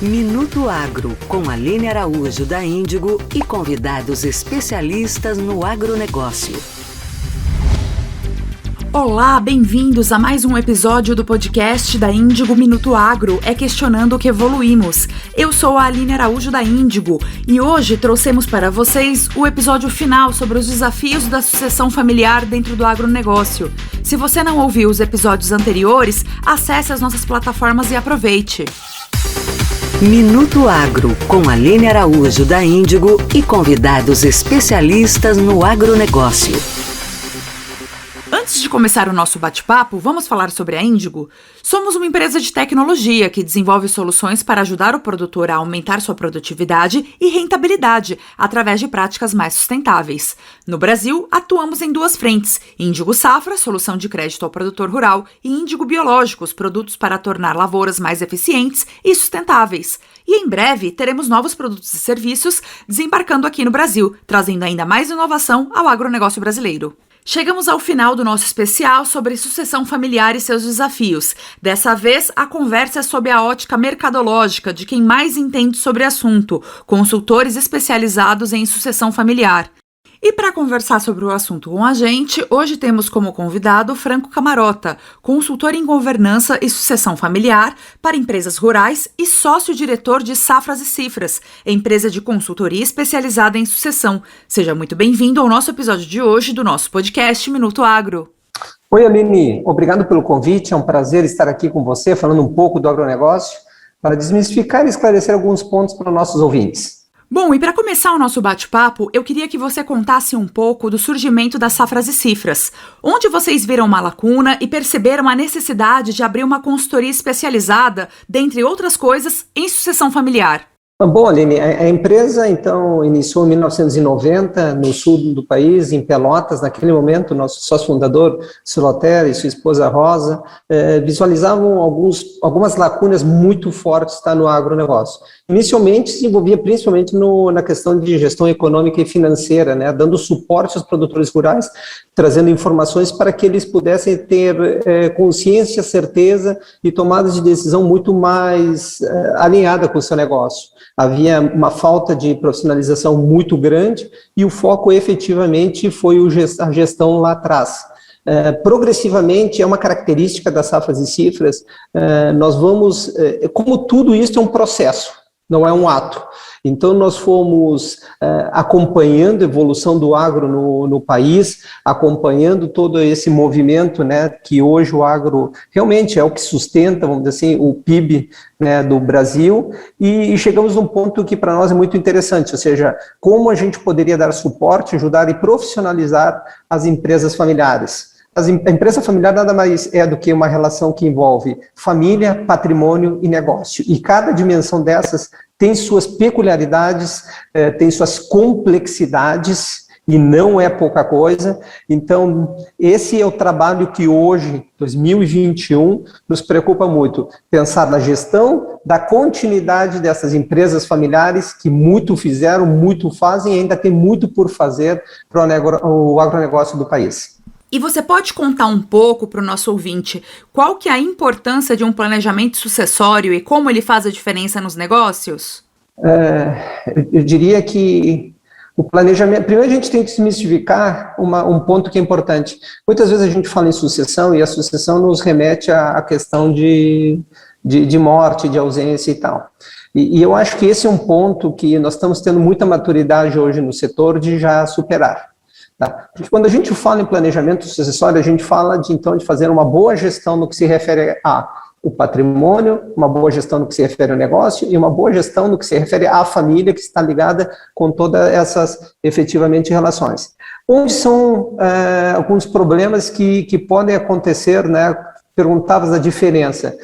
Minuto Agro, com Aline Araújo da Índigo e convidados especialistas no agronegócio. Olá, bem-vindos a mais um episódio do podcast da Índigo Minuto Agro, questionando o que evoluímos. Eu sou a Aline Araújo da Índigo e hoje trouxemos para vocês o episódio final sobre os desafios da sucessão familiar dentro do agronegócio. Se você não ouviu os episódios anteriores, acesse as nossas plataformas e aproveite. Minuto Agro, com Aline Araújo da Índigo e convidados especialistas no agronegócio. Antes de começar o nosso bate-papo, vamos falar sobre a Índigo? Somos uma empresa de tecnologia que desenvolve soluções para ajudar o produtor a aumentar sua produtividade e rentabilidade através de práticas mais sustentáveis. No Brasil, atuamos em duas frentes: Índigo Safra, solução de crédito ao produtor rural, e Índigo Biológicos, produtos para tornar lavouras mais eficientes e sustentáveis. E em breve teremos novos produtos e serviços desembarcando aqui no Brasil, trazendo ainda mais inovação ao agronegócio brasileiro. Chegamos ao final do nosso especial sobre sucessão familiar e seus desafios. Dessa vez, a conversa é sob a ótica mercadológica de quem mais entende sobre o assunto, consultores especializados em sucessão familiar. E para conversar sobre o assunto com a gente, hoje temos como convidado Franco Camarota, consultor em governança e sucessão familiar para empresas rurais e sócio-diretor de Safras e Cifras, empresa de consultoria especializada em sucessão. Seja muito bem-vindo ao nosso episódio de hoje do nosso podcast Minuto Agro. Oi, Aline, obrigado pelo convite, é um prazer estar aqui com você, falando um pouco do agronegócio, para desmistificar e esclarecer alguns pontos para nossos ouvintes. Bom, e para começar o nosso bate-papo, eu queria que você contasse um pouco do surgimento das Safras e Cifras. Onde vocês viram uma lacuna e perceberam a necessidade de abrir uma consultoria especializada, dentre outras coisas, em sucessão familiar? Bom, Aline, a empresa, então, iniciou em 1990, no sul do país, em Pelotas. Naquele momento, nosso sócio-fundador, Siloter, e sua esposa Rosa, visualizavam algumas lacunas muito fortes no agronegócio. Inicialmente, se envolvia principalmente na questão de gestão econômica e financeira, né, dando suporte aos produtores rurais, trazendo informações para que eles pudessem ter consciência, certeza e tomadas de decisão muito mais alinhada com o seu negócio. Havia uma falta de profissionalização muito grande e o foco efetivamente foi a gestão lá atrás. Progressivamente, é uma característica das Safras e Cifras, nós vamos, como tudo isso é um processo, não é um ato. Então, nós fomos acompanhando a evolução do agro no país, acompanhando todo esse movimento, né, que hoje o agro realmente é o que sustenta, vamos dizer assim, o PIB, né, do Brasil, e chegamos num ponto que para nós é muito interessante, ou seja, como a gente poderia dar suporte, ajudar e profissionalizar as empresas familiares. A empresa familiar nada mais é do que uma relação que envolve família, patrimônio e negócio. E cada dimensão dessas tem suas peculiaridades, tem suas complexidades, e não é pouca coisa. Então, esse é o trabalho que hoje, 2021, nos preocupa muito. Pensar na gestão da continuidade dessas empresas familiares que muito fizeram, muito fazem e ainda tem muito por fazer para o agronegócio do país. E você pode contar um pouco para o nosso ouvinte qual que é a importância de um planejamento sucessório e como ele faz a diferença nos negócios? Eu diria que o planejamento... Primeiro a gente tem que desmistificar um ponto que é importante. Muitas vezes a gente fala em sucessão e a sucessão nos remete à questão de morte, de ausência e tal. E eu acho que esse é um ponto que nós estamos tendo muita maturidade hoje no setor de já superar. Tá? Porque quando a gente fala em planejamento sucessório, a gente fala de fazer uma boa gestão no que se refere ao patrimônio, uma boa gestão no que se refere ao negócio e uma boa gestão no que se refere à família que está ligada com todas essas, efetivamente, relações. Onde são alguns problemas que podem acontecer, né? Perguntavas a diferença.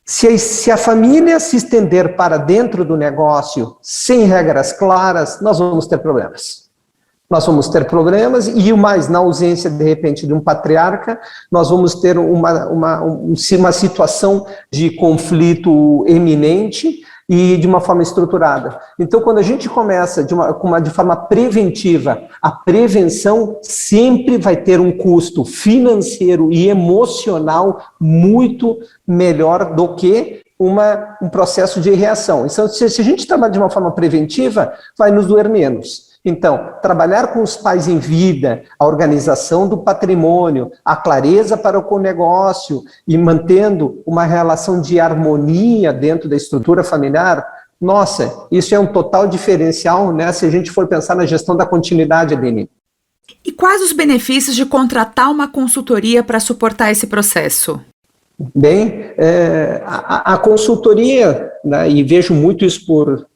Se a família se estender para dentro do negócio sem regras claras, nós vamos ter problemas. Nós vamos ter problemas e, na ausência, de repente, de um patriarca, nós vamos ter uma situação de conflito eminente e de uma forma estruturada. Então, quando a gente começa de forma preventiva, a prevenção sempre vai ter um custo financeiro e emocional muito melhor do que um processo de reação. Então, se a gente trabalha de uma forma preventiva, vai nos doer menos. Então, trabalhar com os pais em vida, a organização do patrimônio, a clareza para o negócio e mantendo uma relação de harmonia dentro da estrutura familiar, nossa, isso é um total diferencial, né, se a gente for pensar na gestão da continuidade, Aline. E quais os benefícios de contratar uma consultoria para suportar esse processo? Bem, a consultoria, né, e vejo muito isso por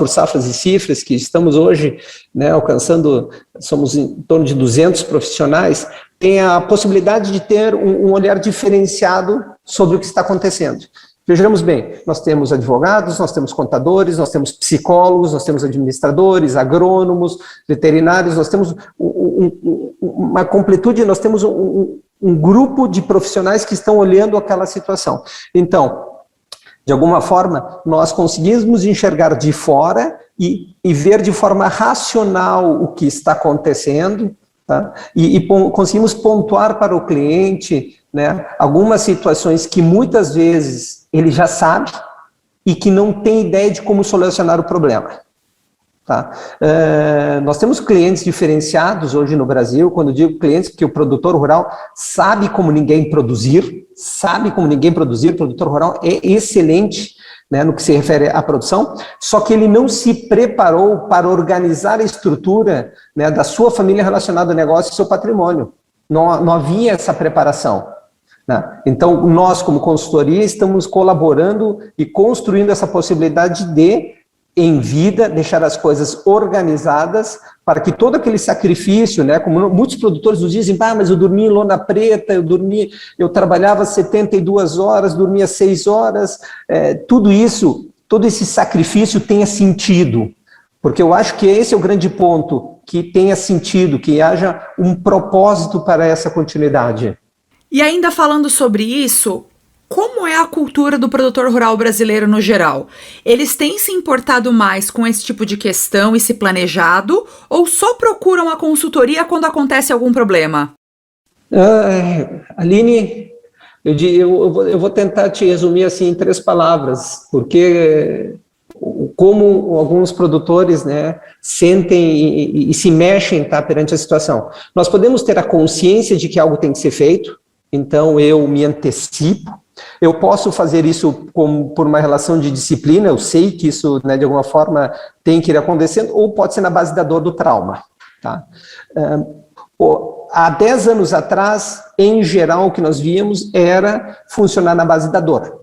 Safras e Cifras, que estamos hoje, né, alcançando, somos em torno de 200 profissionais, tem a possibilidade de ter um olhar diferenciado sobre o que está acontecendo. Vejamos bem, nós temos advogados, nós temos contadores, nós temos psicólogos, nós temos administradores, agrônomos, veterinários, nós temos uma completude, nós temos um grupo de profissionais que estão olhando aquela situação. Então, de alguma forma, nós conseguimos enxergar de fora e ver de forma racional o que está acontecendo, tá? E conseguimos pontuar para o cliente, né, algumas situações que muitas vezes ele já sabe e que não tem ideia de como solucionar o problema. Tá? Nós temos clientes diferenciados hoje no Brasil, quando digo clientes, porque o produtor rural sabe como ninguém produzir, o produtor rural é excelente, né, no que se refere à produção, só que ele não se preparou para organizar a estrutura, né, da sua família relacionada ao negócio e seu patrimônio. Não havia essa preparação. Né? Então, nós, como consultoria, estamos colaborando e construindo essa possibilidade de, em vida, deixar as coisas organizadas para que todo aquele sacrifício, né, como muitos produtores nos dizem, mas eu dormi em lona preta, eu trabalhava 72 horas, dormia 6 horas, tudo isso, todo esse sacrifício tenha sentido, porque eu acho que esse é o grande ponto, que tenha sentido, que haja um propósito para essa continuidade. E ainda falando sobre isso, como é a cultura do produtor rural brasileiro no geral? Eles têm se importado mais com esse tipo de questão e se planejado, ou só procuram a consultoria quando acontece algum problema? Aline, eu vou tentar te resumir assim em 3 palavras, porque como alguns produtores, né, sentem e se mexem, tá, perante a situação. Nós podemos ter a consciência de que algo tem que ser feito, então eu me antecipo. Eu posso fazer isso por uma relação de disciplina, eu sei que isso, né, de alguma forma tem que ir acontecendo, ou pode ser na base da dor do trauma. Tá? Há 10 anos atrás, em geral, o que nós víamos era funcionar na base da dor.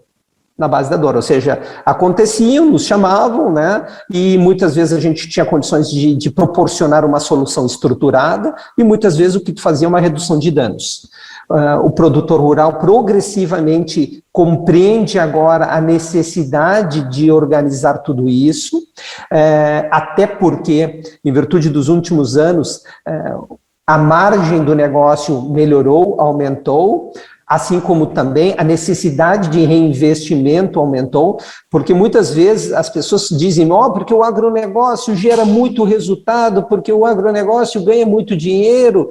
Ou seja, aconteciam, nos chamavam, né, e muitas vezes a gente tinha condições de proporcionar uma solução estruturada, e muitas vezes o que fazia uma redução de danos. O produtor rural progressivamente compreende agora a necessidade de organizar tudo isso, até porque, em virtude dos últimos anos, a margem do negócio melhorou, aumentou, assim como também a necessidade de reinvestimento aumentou, porque muitas vezes as pessoas dizem, porque o agronegócio gera muito resultado, porque o agronegócio ganha muito dinheiro,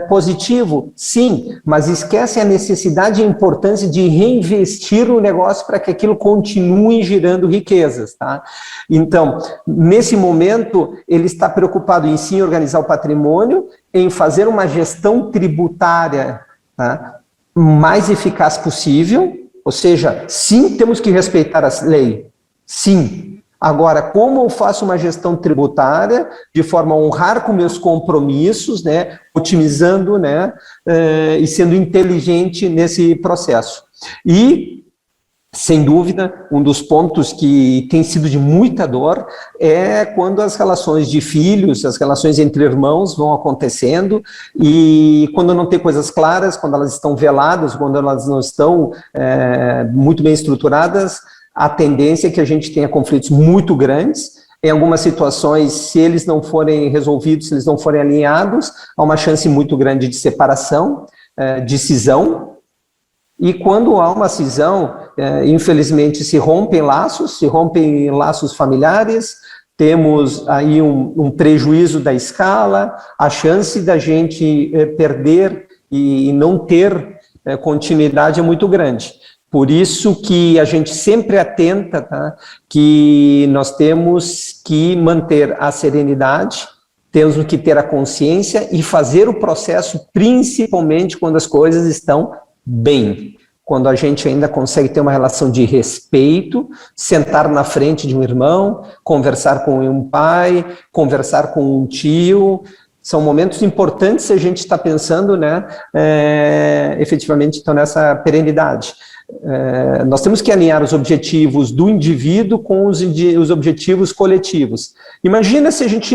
positivo, sim, mas esquecem a necessidade e a importância de reinvestir no negócio para que aquilo continue gerando riquezas, tá? Então, nesse momento, ele está preocupado em sim organizar o patrimônio, em fazer uma gestão tributária, tá, mais eficaz possível, ou seja, sim, temos que respeitar a lei, sim. Agora, como eu faço uma gestão tributária de forma a honrar com meus compromissos, né, otimizando, né, e sendo inteligente nesse processo. E, sem dúvida, um dos pontos que tem sido de muita dor é quando as relações de filhos, as relações entre irmãos vão acontecendo e quando não tem coisas claras, quando elas estão veladas, quando elas não estão muito bem estruturadas, a tendência é que a gente tenha conflitos muito grandes. Em algumas situações, se eles não forem resolvidos, se eles não forem alinhados, há uma chance muito grande de separação, de cisão. E quando há uma cisão, infelizmente se rompem laços familiares, temos aí um prejuízo da escala, a chance da gente perder e não ter continuidade é muito grande. Por isso que a gente sempre atenta, tá, que nós temos que manter a serenidade, temos que ter a consciência e fazer o processo principalmente quando as coisas estão bem. Quando a gente ainda consegue ter uma relação de respeito, sentar na frente de um irmão, conversar com um pai, conversar com um tio, são momentos importantes se a gente está pensando, né, efetivamente, então, nessa perenidade. Nós temos que alinhar os objetivos do indivíduo com os objetivos coletivos. Imagina se a gente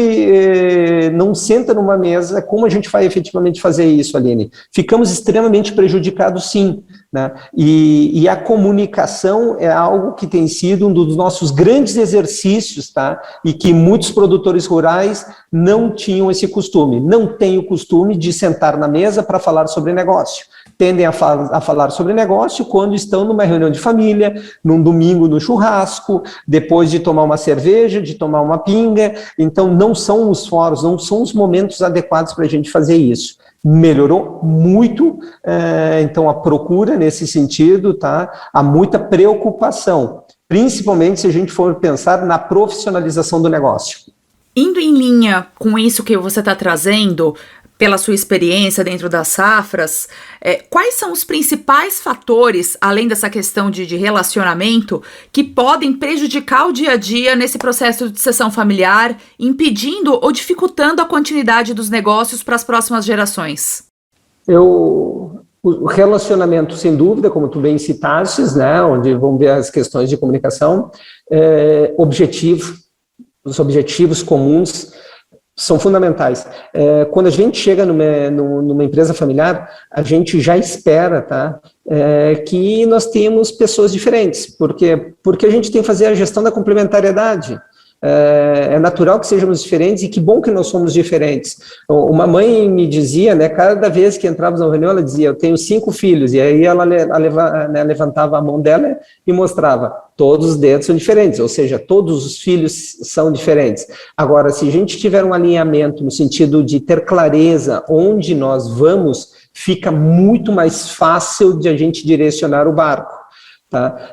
não senta numa mesa, como a gente vai efetivamente fazer isso, Aline? Ficamos extremamente prejudicados, sim, né? E a comunicação é algo que tem sido um dos nossos grandes exercícios, tá? E que muitos produtores rurais não tinham esse costume, não têm o costume de sentar na mesa para falar sobre negócio. Tendem a falar sobre negócio quando estão numa reunião de família, num domingo no churrasco, depois de tomar uma cerveja, de tomar uma pinga. Então, não são os fóruns, não são os momentos adequados para a gente fazer isso. Melhorou muito, então, a procura nesse sentido, tá? Há muita preocupação, principalmente se a gente for pensar na profissionalização do negócio. Indo em linha com isso que você está trazendo, pela sua experiência dentro das safras, quais são os principais fatores, além dessa questão de relacionamento, que podem prejudicar o dia a dia nesse processo de sucessão familiar, impedindo ou dificultando a continuidade dos negócios para as próximas gerações? O relacionamento, sem dúvida, como tu bem citastes, né, onde vão ver as questões de comunicação, os objetivos comuns são fundamentais. Quando a gente chega numa empresa familiar, a gente já espera, tá, que nós temos pessoas diferentes, porque a gente tem que fazer a gestão da complementariedade. É natural que sejamos diferentes e que bom que nós somos diferentes. Uma mãe me dizia, né, cada vez que entrávamos na reunião, ela dizia, eu tenho 5 filhos, e aí ela levantava a mão dela e mostrava, todos os dedos são diferentes, ou seja, todos os filhos são diferentes. Agora, se a gente tiver um alinhamento no sentido de ter clareza onde nós vamos, fica muito mais fácil de a gente direcionar o barco. Tá?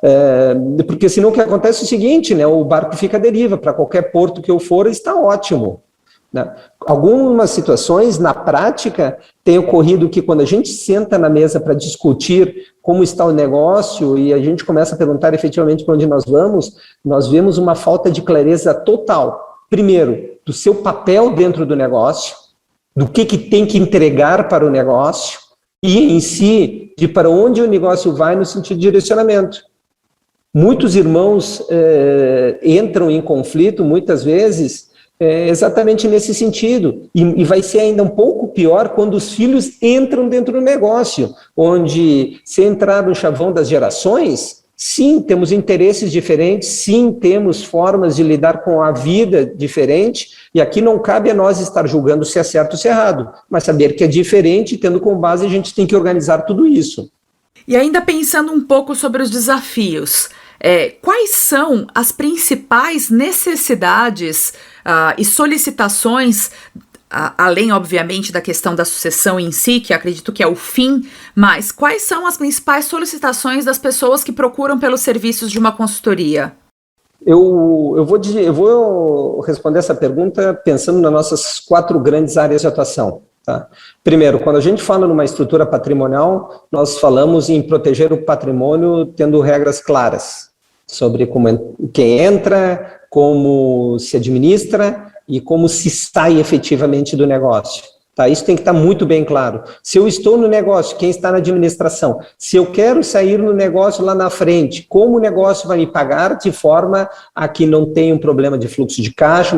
Porque senão o que acontece é o seguinte, né, o barco fica à deriva, para qualquer porto que eu for está ótimo, né? Algumas situações, na prática, tem ocorrido que quando a gente senta na mesa para discutir como está o negócio e a gente começa a perguntar efetivamente para onde nós vemos uma falta de clareza total. Primeiro, do seu papel dentro do negócio, do que tem que entregar para o negócio, e em si, de para onde o negócio vai no sentido de direcionamento. Muitos irmãos entram em conflito, muitas vezes, exatamente nesse sentido, e vai ser ainda um pouco pior quando os filhos entram dentro do negócio, onde, se entrar no chavão das gerações, sim, temos interesses diferentes, sim, temos formas de lidar com a vida diferente, e aqui não cabe a nós estar julgando se é certo ou se é errado, mas saber que é diferente, tendo como base a gente tem que organizar tudo isso. E ainda pensando um pouco sobre os desafios, quais são as principais necessidades e solicitações, além, obviamente, da questão da sucessão em si, que acredito que é o fim, mas quais são as principais solicitações das pessoas que procuram pelos serviços de uma consultoria? Eu vou responder essa pergunta pensando nas nossas 4 grandes áreas de atuação. Tá? Primeiro, quando a gente fala numa estrutura patrimonial, nós falamos em proteger o patrimônio tendo regras claras sobre quem entra, como se administra e como se sai efetivamente do negócio. Tá? Isso tem que estar muito bem claro. Se eu estou no negócio, quem está na administração? Se eu quero sair no negócio lá na frente, como o negócio vai me pagar de forma a que não tenha um problema de fluxo de caixa,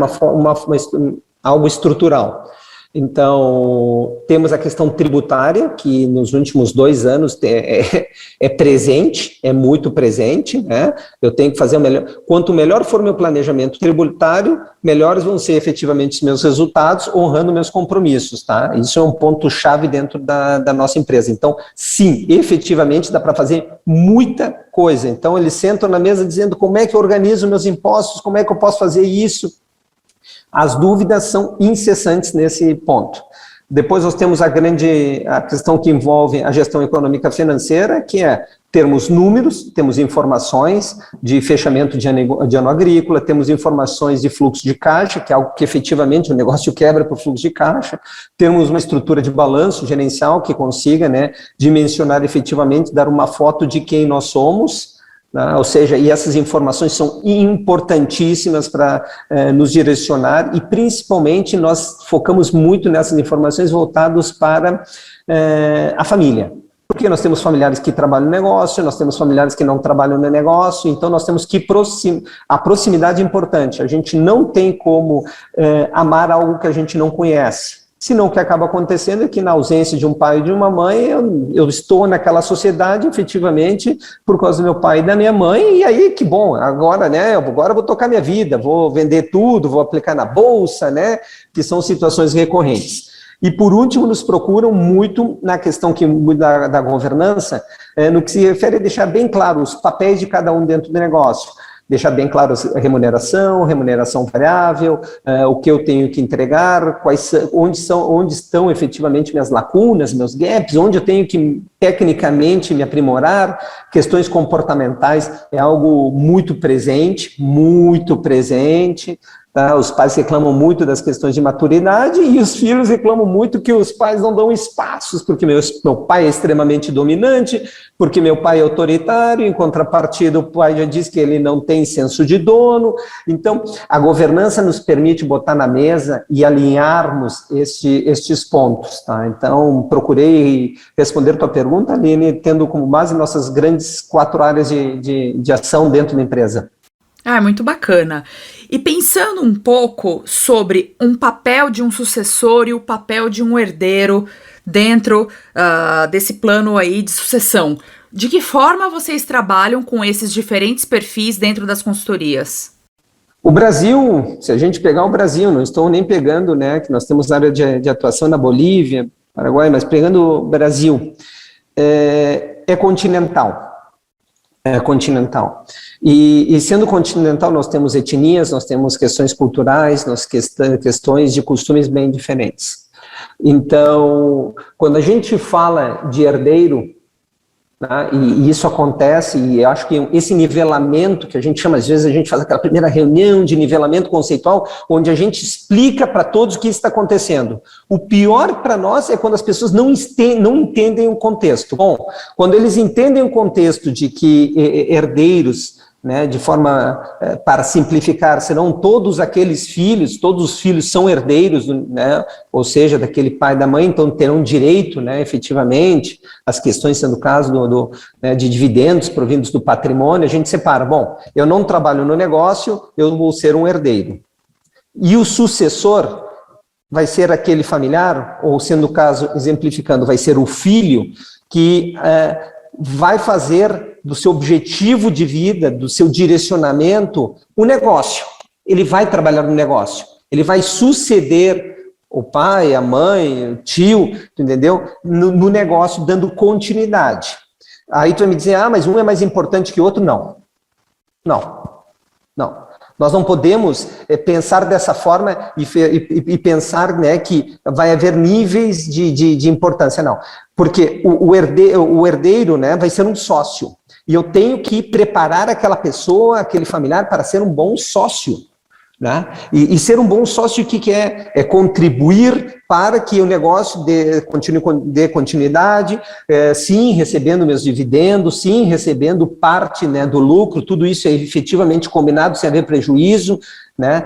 algo estrutural. Então, temos a questão tributária, que nos últimos 2 anos é presente, é muito presente, né? Eu tenho que fazer o melhor. Quanto melhor for meu planejamento tributário, melhores vão ser efetivamente os meus resultados, honrando meus compromissos, tá? Isso é um ponto-chave dentro da nossa empresa. Então, sim, efetivamente dá para fazer muita coisa. Então, eles sentam na mesa dizendo como é que eu organizo meus impostos, como é que eu posso fazer isso. As dúvidas são incessantes nesse ponto. Depois nós temos a questão que envolve a gestão econômica financeira, que é termos números, temos informações de fechamento de ano agrícola, temos informações de fluxo de caixa, que é algo que efetivamente o negócio quebra por fluxo de caixa, temos uma estrutura de balanço gerencial que consiga, né, dimensionar efetivamente, dar uma foto de quem nós somos, né? Ou seja, e essas informações são importantíssimas para nos direcionar e principalmente nós focamos muito nessas informações voltadas para a família. Porque nós temos familiares que trabalham no negócio, nós temos familiares que não trabalham no negócio, então nós temos que a proximidade é importante. A gente não tem como amar algo que a gente não conhece. Senão o que acaba acontecendo é que na ausência de um pai e de uma mãe, eu estou naquela sociedade efetivamente por causa do meu pai e da minha mãe, e aí que bom, agora, né, agora eu vou tocar minha vida, vou vender tudo, vou aplicar na bolsa, né, que são situações recorrentes. E por último, nos procuram muito na questão da governança, no que se refere a deixar bem claro os papéis de cada um dentro do negócio. Deixar bem claro a remuneração variável, o que eu tenho que entregar, onde estão efetivamente minhas lacunas, meus gaps, onde eu tenho que tecnicamente me aprimorar, questões comportamentais é algo muito presente, tá? Os pais reclamam muito das questões de maturidade e os filhos reclamam muito que os pais não dão espaços, porque meu pai é extremamente dominante, porque meu pai é autoritário, em contrapartida o pai já diz que ele não tem senso de dono. Então, a governança nos permite botar na mesa e alinharmos estes pontos, tá? Então, procurei responder tua pergunta, Aline, tendo como base nossas grandes 4 áreas de ação dentro da empresa. Muito bacana. E pensando um pouco sobre um papel de um sucessor e o papel de um herdeiro dentro desse plano aí de sucessão, de que forma vocês trabalham com esses diferentes perfis dentro das consultorias? O Brasil, se a gente pegar o Brasil, não estou nem pegando, né, que nós temos área de atuação na Bolívia, Paraguai, mas pegando o Brasil, é continental. E sendo continental, nós temos etnias, nós temos questões culturais, questões de costumes bem diferentes. Então, quando a gente fala de herdeiro, né, e isso acontece, e eu acho que esse nivelamento que a gente chama, às vezes a gente faz aquela primeira reunião de nivelamento conceitual, onde a gente explica para todos o que está acontecendo. O pior para nós é quando as pessoas não entendem o contexto. Bom, quando eles entendem o contexto de que herdeiros, né, de forma, para simplificar, serão todos os filhos são herdeiros, né, ou seja, daquele pai e da mãe, então terão direito, né, efetivamente, as questões sendo o caso né, de dividendos provindos do patrimônio, a gente separa, bom, eu não trabalho no negócio, eu vou ser um herdeiro. E o sucessor vai ser aquele familiar, ou sendo o caso, exemplificando, vai ser o filho que vai fazer do seu objetivo de vida, do seu direcionamento, o negócio. Ele vai trabalhar no negócio. Ele vai suceder o pai, a mãe, o tio, entendeu? No negócio, dando continuidade. Aí tu vai me dizer, mas um é mais importante que o outro? Não. Nós não podemos pensar dessa forma e pensar, né, que vai haver níveis de importância, não. Porque o herdeiro, né, vai ser um sócio. E eu tenho que preparar aquela pessoa, aquele familiar, para ser um bom sócio. Né? E ser um bom sócio, o que é? É contribuir para que o negócio dê continuidade, sim, recebendo meus dividendos, sim, recebendo parte, né, do lucro, tudo isso é efetivamente combinado, sem haver prejuízo, né?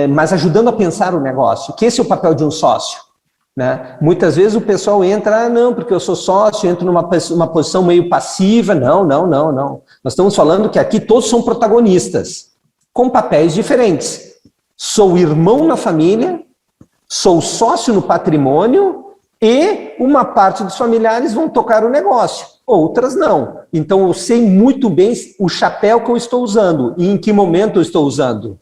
Mas ajudando a pensar o negócio, que esse é o papel de um sócio. Né? Muitas vezes o pessoal entra, não, porque eu sou sócio, entro numa posição meio passiva, não. Nós estamos falando que aqui todos são protagonistas, com papéis diferentes. Sou irmão na família, sou sócio no patrimônio e uma parte dos familiares vão tocar o negócio, outras não. Então, eu sei muito bem o chapéu que eu estou usando e em que momento eu estou usando.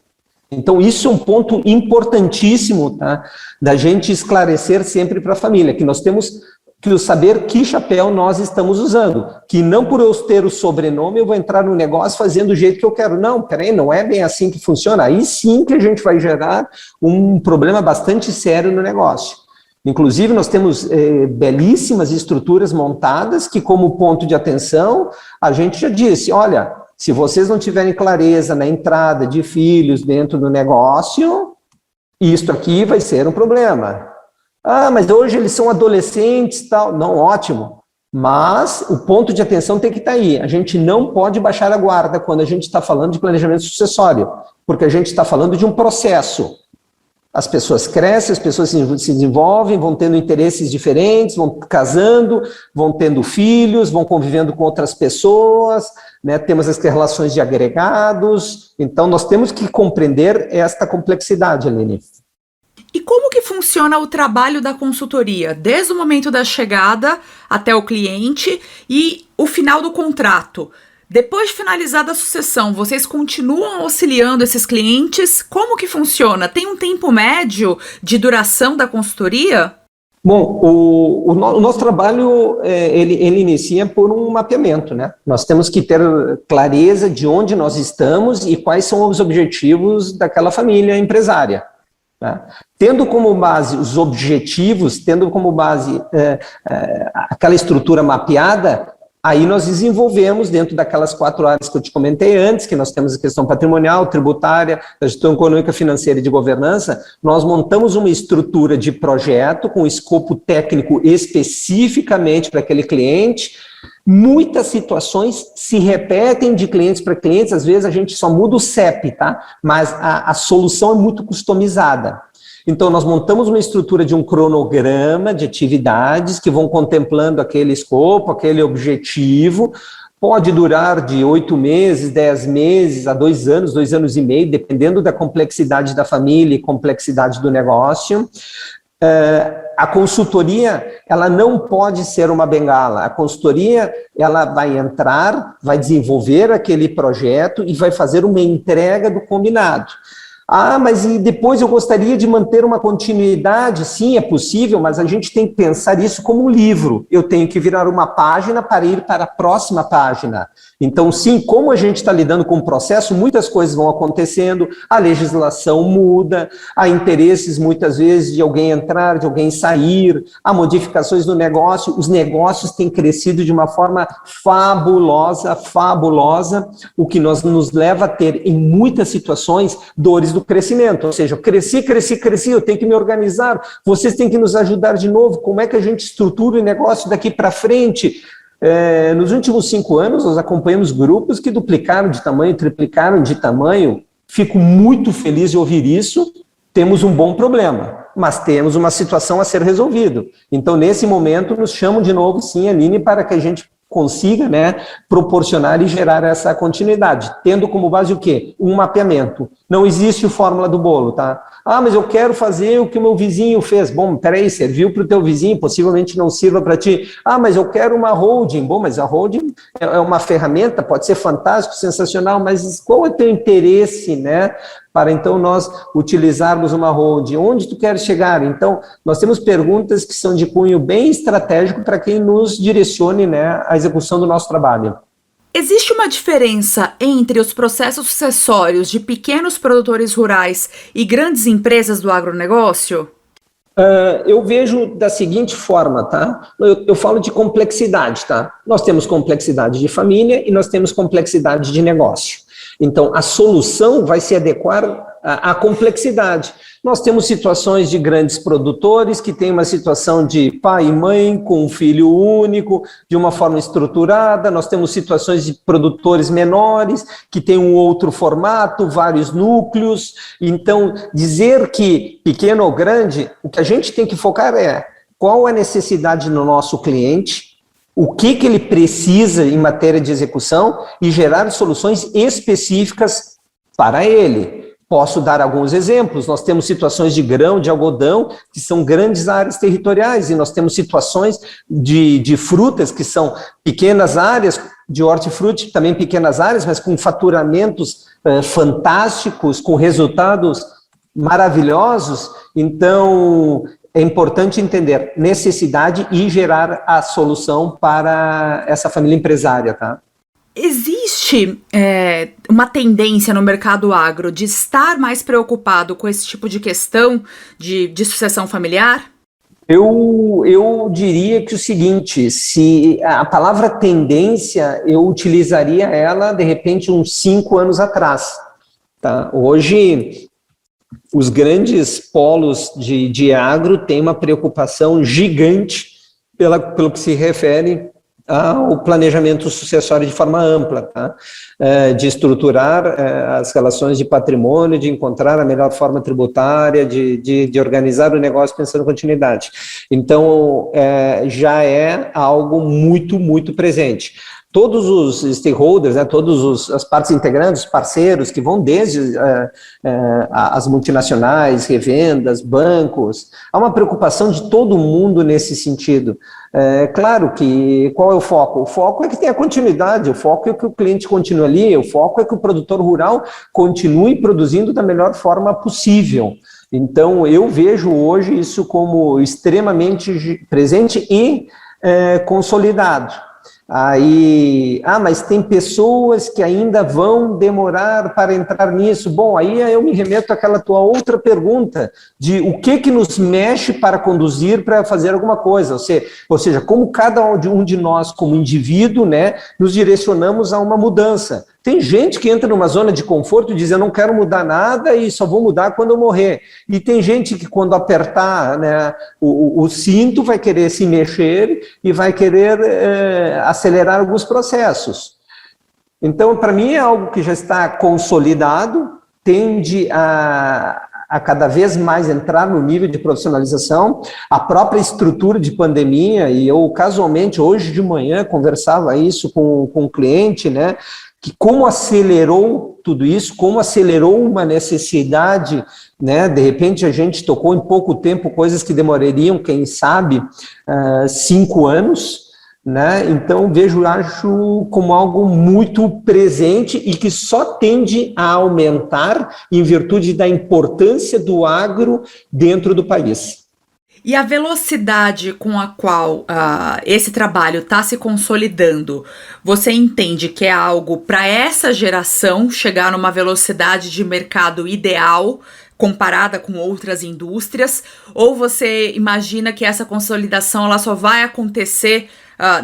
Então, isso é um ponto importantíssimo, tá, da gente esclarecer sempre para a família, que nós temos que saber que chapéu nós estamos usando, que não por eu ter o sobrenome eu vou entrar no negócio fazendo do jeito que eu quero. Não, peraí, não é bem assim que funciona. Aí sim que a gente vai gerar um problema bastante sério no negócio. Inclusive, nós temos belíssimas estruturas montadas que, como ponto de atenção, a gente já disse, olha, se vocês não tiverem clareza na entrada de filhos dentro do negócio, isto aqui vai ser um problema. Ah, mas hoje eles são adolescentes e tal. Não, ótimo. Mas o ponto de atenção tem que estar aí. A gente não pode baixar a guarda quando a gente está falando de planejamento sucessório, porque a gente está falando de um processo. As pessoas crescem, as pessoas se desenvolvem, vão tendo interesses diferentes, vão casando, vão tendo filhos, vão convivendo com outras pessoas, né? Temos as relações de agregados. Então, nós temos que compreender esta complexidade, Aline. E como que funciona o trabalho da consultoria, desde o momento da chegada até o cliente e o final do contrato? Depois de finalizada a sucessão, vocês continuam auxiliando esses clientes? Como que funciona? Tem um tempo médio de duração da consultoria? Bom, o nosso trabalho, ele inicia por um mapeamento, né? Nós temos que ter clareza de onde nós estamos e quais são os objetivos daquela família empresária. Né? Tendo como base os objetivos, tendo como base aquela estrutura mapeada, aí nós desenvolvemos dentro daquelas 4 áreas que eu te comentei antes, que nós temos a questão patrimonial, tributária, da gestão econômica, financeira e de governança, nós montamos uma estrutura de projeto com escopo técnico especificamente para aquele cliente. Muitas situações se repetem de clientes para clientes, às vezes a gente só muda o CEP, tá? Mas a solução é muito customizada. Então, nós montamos uma estrutura de um cronograma de atividades que vão contemplando aquele escopo, aquele objetivo. Pode durar de 8 meses, 10 meses, a 2 anos, 2 anos e meio, dependendo da complexidade da família e complexidade do negócio. A consultoria, ela não pode ser uma bengala. A consultoria, ela vai entrar, vai desenvolver aquele projeto e vai fazer uma entrega do combinado. Ah, mas e depois eu gostaria de manter uma continuidade? Sim, é possível, mas a gente tem que pensar isso como um livro. Eu tenho que virar uma página para ir para a próxima página. Então, sim, como a gente está lidando com o processo, muitas coisas vão acontecendo, a legislação muda, há interesses muitas vezes de alguém entrar, de alguém sair, há modificações no negócio, os negócios têm crescido de uma forma fabulosa, o que nos leva a ter, em muitas situações, dores do crescimento, ou seja, eu cresci, eu tenho que me organizar, vocês têm que nos ajudar de novo, como é que a gente estrutura o negócio daqui para frente? Nos últimos 5 anos, nós acompanhamos grupos que duplicaram de tamanho, triplicaram de tamanho, fico muito feliz de ouvir isso, temos um bom problema, mas temos uma situação a ser resolvida. Então, nesse momento, nos chamam de novo, sim, Aline, para que a gente consiga, né, proporcionar e gerar essa continuidade, tendo como base o quê? Um mapeamento. Não existe fórmula do bolo, tá? Ah, mas eu quero fazer o que o meu vizinho fez. Bom, peraí, serviu para o teu vizinho, possivelmente não sirva para ti. Ah, mas eu quero uma holding. Bom, mas a holding é uma ferramenta, pode ser fantástico, sensacional, mas qual é o teu interesse, né, para então nós utilizarmos uma holding? Onde tu queres chegar? Então, nós temos perguntas que são de cunho bem estratégico para quem nos direcione, né, a execução do nosso trabalho. Existe uma diferença entre os processos sucessórios de pequenos produtores rurais e grandes empresas do agronegócio? Eu vejo da seguinte forma, tá? Eu falo de complexidade, tá? Nós temos complexidade de família e nós temos complexidade de negócio. Então, a solução vai se adequar à complexidade. Nós temos situações de grandes produtores que têm uma situação de pai e mãe com um filho único, de uma forma estruturada. Nós temos situações de produtores menores que têm um outro formato, vários núcleos. Então, dizer que pequeno ou grande, o que a gente tem que focar é qual a necessidade no nosso cliente, o que ele precisa em matéria de execução e gerar soluções específicas para ele. Posso dar alguns exemplos. Nós temos situações de grão, de algodão, que são grandes áreas territoriais, e nós temos situações de frutas, que são pequenas áreas, de hortifruti, também pequenas áreas, mas com faturamentos fantásticos, com resultados maravilhosos. Então, é importante entender necessidade e gerar a solução para essa família empresária, tá? Existe uma tendência no mercado agro de estar mais preocupado com esse tipo de questão de sucessão familiar? Eu diria que o seguinte, se a palavra tendência, eu utilizaria ela, de repente, uns 5 anos atrás. Tá? Hoje, os grandes polos de agro têm uma preocupação gigante pelo que se refere ao planejamento sucessório de forma ampla, tá? De estruturar as relações de patrimônio, de encontrar a melhor forma tributária, de organizar o negócio pensando em continuidade. Então, já é algo muito, muito presente. Todos os stakeholders, né, todas as partes integrantes, os parceiros, que vão desde as multinacionais, revendas, bancos, há uma preocupação de todo mundo nesse sentido. Claro que, qual é o foco? O foco é que tenha continuidade, o foco é que o cliente continue ali, o foco é que o produtor rural continue produzindo da melhor forma possível. Então, eu vejo hoje isso como extremamente presente e consolidado. Aí, mas tem pessoas que ainda vão demorar para entrar nisso. Bom, aí eu me remeto àquela tua outra pergunta, de o que nos mexe para conduzir para fazer alguma coisa, ou seja, como cada um de nós, como indivíduo, né, nos direcionamos a uma mudança. Tem gente que entra numa zona de conforto e diz, eu não quero mudar nada e só vou mudar quando eu morrer. E tem gente que, quando apertar, né, o cinto, vai querer se mexer e vai querer acelerar alguns processos. Então, para mim, é algo que já está consolidado, tende a cada vez mais entrar no nível de profissionalização. A própria estrutura de pandemia, e eu casualmente, hoje de manhã, conversava isso com um cliente, né, que como acelerou tudo isso, como acelerou uma necessidade, né? De repente a gente tocou em pouco tempo coisas que demorariam, quem sabe, 5 anos, né? Então acho como algo muito presente e que só tende a aumentar em virtude da importância do agro dentro do país. E a velocidade com a qual esse trabalho está se consolidando, você entende que é algo para essa geração chegar numa velocidade de mercado ideal comparada com outras indústrias? Ou você imagina que essa consolidação ela só vai acontecer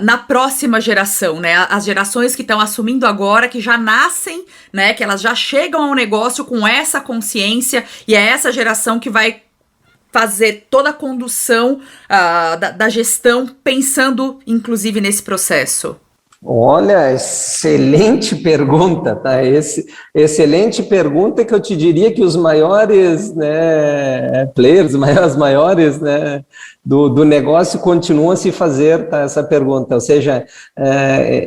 na próxima geração, né? As gerações que estão assumindo agora, que já nascem, né? Que elas já chegam ao negócio com essa consciência, e é essa geração que vai fazer toda a condução da gestão, pensando, inclusive, nesse processo? Olha, excelente pergunta, tá? Excelente pergunta, que eu te diria que os maiores, né, players, os maiores, né, do negócio continuam a se fazer, tá, essa pergunta. Ou seja,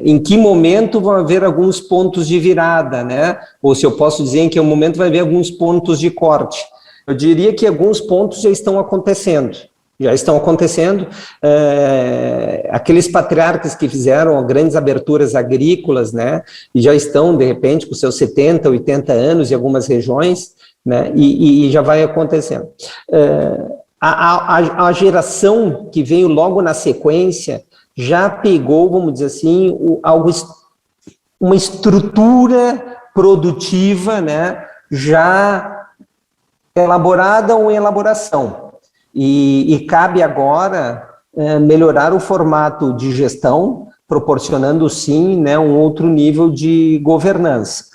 em que momento vão haver alguns pontos de virada, né? Ou se eu posso dizer em que momento vai haver alguns pontos de corte. Eu diria que alguns pontos já estão acontecendo. Aqueles patriarcas que fizeram grandes aberturas agrícolas, né, e já estão, de repente, com seus 70, 80 anos em algumas regiões, né, e já vai acontecendo. A geração que veio logo na sequência já pegou, vamos dizer assim, uma estrutura produtiva, né, já elaborada ou em elaboração. E cabe agora melhorar o formato de gestão, proporcionando, sim, né, um outro nível de governança.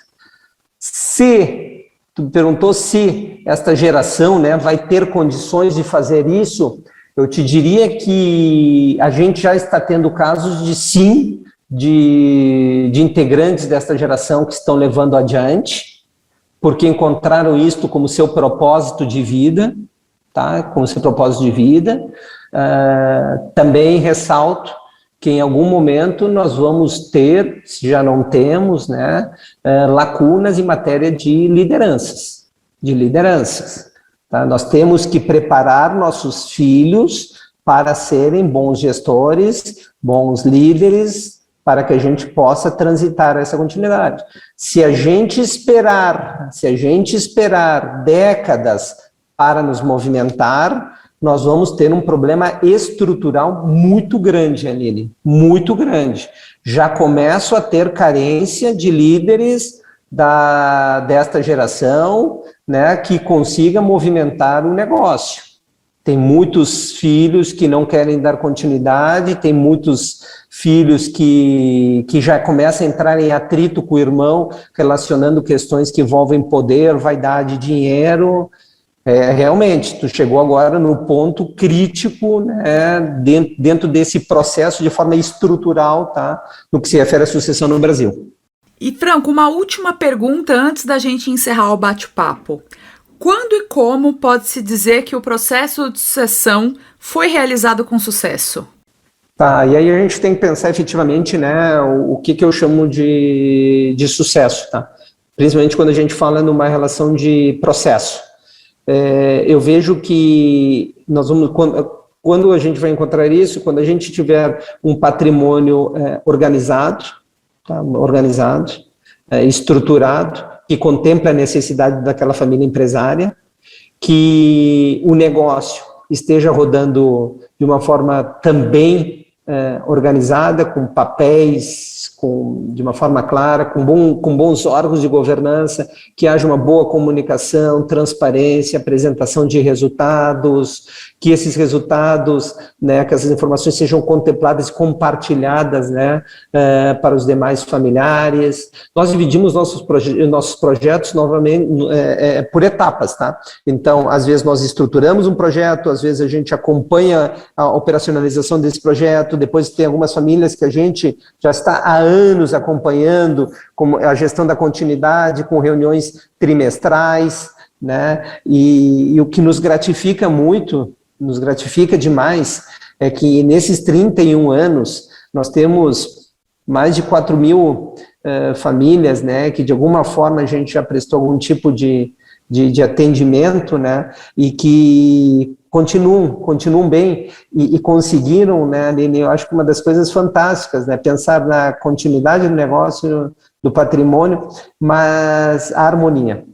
Tu perguntou se esta geração, né, vai ter condições de fazer isso, eu te diria que a gente já está tendo casos de integrantes desta geração que estão levando adiante, porque encontraram isto como seu propósito de vida, tá? Como seu propósito de vida. Também ressalto que em algum momento nós vamos ter, se já não temos, né, lacunas em matéria de lideranças. de lideranças. Tá? Nós temos que preparar nossos filhos para serem bons gestores, bons líderes, para que a gente possa transitar essa continuidade. Se a gente esperar décadas para nos movimentar, nós vamos ter um problema estrutural muito grande, Aline, muito grande. Já começo a ter carência de líderes desta geração, né, que consiga movimentar o negócio. Tem muitos filhos que não querem dar continuidade, tem muitos filhos que já começam a entrar em atrito com o irmão, relacionando questões que envolvem poder, vaidade, dinheiro. Realmente, tu chegou agora no ponto crítico, né, dentro desse processo de forma estrutural, tá, no que se refere à sucessão no Brasil. E, Franco, uma última pergunta antes da gente encerrar o bate-papo. Quando e como pode-se dizer que o processo de sucessão foi realizado com sucesso? Tá, e aí a gente tem que pensar efetivamente, né, o que eu chamo de sucesso, tá? Principalmente quando a gente fala numa relação de processo. Eu vejo que nós vamos, quando a gente vai encontrar isso, quando a gente tiver um patrimônio organizado, tá? Estruturado, que contempla a necessidade daquela família empresária, que o negócio esteja rodando de uma forma também organizada, com papéis, de uma forma clara, com bons órgãos de governança, que haja uma boa comunicação, transparência, apresentação de resultados, que esses resultados, né, que essas informações sejam contempladas e compartilhadas, né, para os demais familiares. Nós dividimos nossos projetos novamente por etapas, tá? Então, às vezes nós estruturamos um projeto, às vezes a gente acompanha a operacionalização desse projeto, depois tem algumas famílias que a gente já está há anos acompanhando, como a gestão da continuidade, com reuniões trimestrais, né? E o que nos gratifica muito, nos gratifica demais, é que nesses 31 anos nós temos mais de 4.000 famílias, né, que de alguma forma a gente já prestou algum tipo de atendimento, né, e que continuam bem e conseguiram, né, Aline, eu acho que uma das coisas fantásticas, né, pensar na continuidade do negócio, do patrimônio, mas a harmonia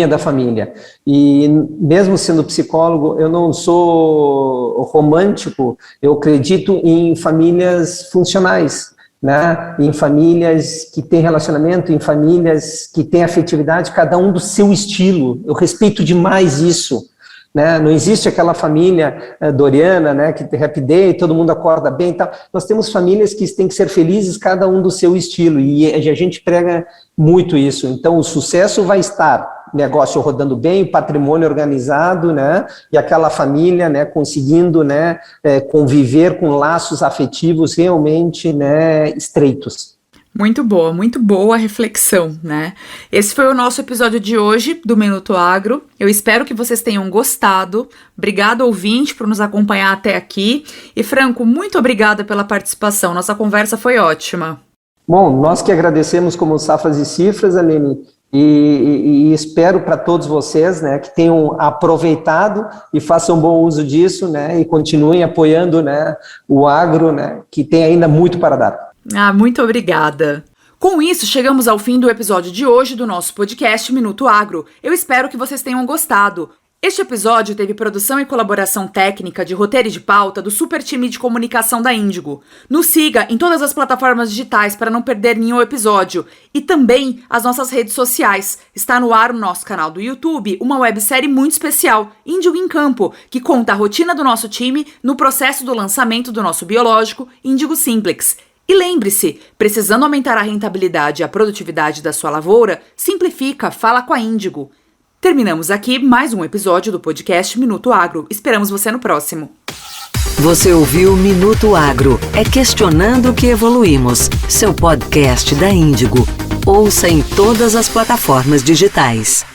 da família. E mesmo sendo psicólogo, eu não sou romântico, eu acredito em famílias funcionais, né? Em famílias que têm relacionamento, em famílias que têm afetividade, cada um do seu estilo. Eu respeito demais isso. Né? Não existe aquela família doriana, né, que tem happy day, todo mundo acorda bem e tal. Nós temos famílias que têm que ser felizes, cada um do seu estilo, e a gente prega muito isso. Então, o sucesso vai estar negócio rodando bem, patrimônio organizado, né, e aquela família, né, conseguindo, né, conviver com laços afetivos realmente, né, estreitos. Muito boa a reflexão, né? Esse foi o nosso episódio de hoje do Minuto Agro. Eu espero que vocês tenham gostado. Obrigado, ouvinte, por nos acompanhar até aqui. E, Franco, muito obrigada pela participação. Nossa conversa foi ótima. Bom, nós que agradecemos como Safras e Cifras, Aline, e espero para todos vocês, né, que tenham aproveitado e façam bom uso disso, né, e continuem apoiando, né, o agro, né, que tem ainda muito para dar. Muito obrigada. Com isso, chegamos ao fim do episódio de hoje do nosso podcast Minuto Agro. Eu espero que vocês tenham gostado. Este episódio teve produção e colaboração técnica de roteiro e de pauta do super time de comunicação da Índigo. Nos siga em todas as plataformas digitais para não perder nenhum episódio. E também as nossas redes sociais. Está no ar o nosso canal do YouTube, uma websérie muito especial, Índigo em Campo, que conta a rotina do nosso time no processo do lançamento do nosso biológico Índigo Simplex. E lembre-se, precisando aumentar a rentabilidade e a produtividade da sua lavoura, simplifica, fala com a Índigo. Terminamos aqui mais um episódio do podcast Minuto Agro. Esperamos você no próximo. Você ouviu Minuto Agro. É questionando que evoluímos. Seu podcast da Índigo. Ouça em todas as plataformas digitais.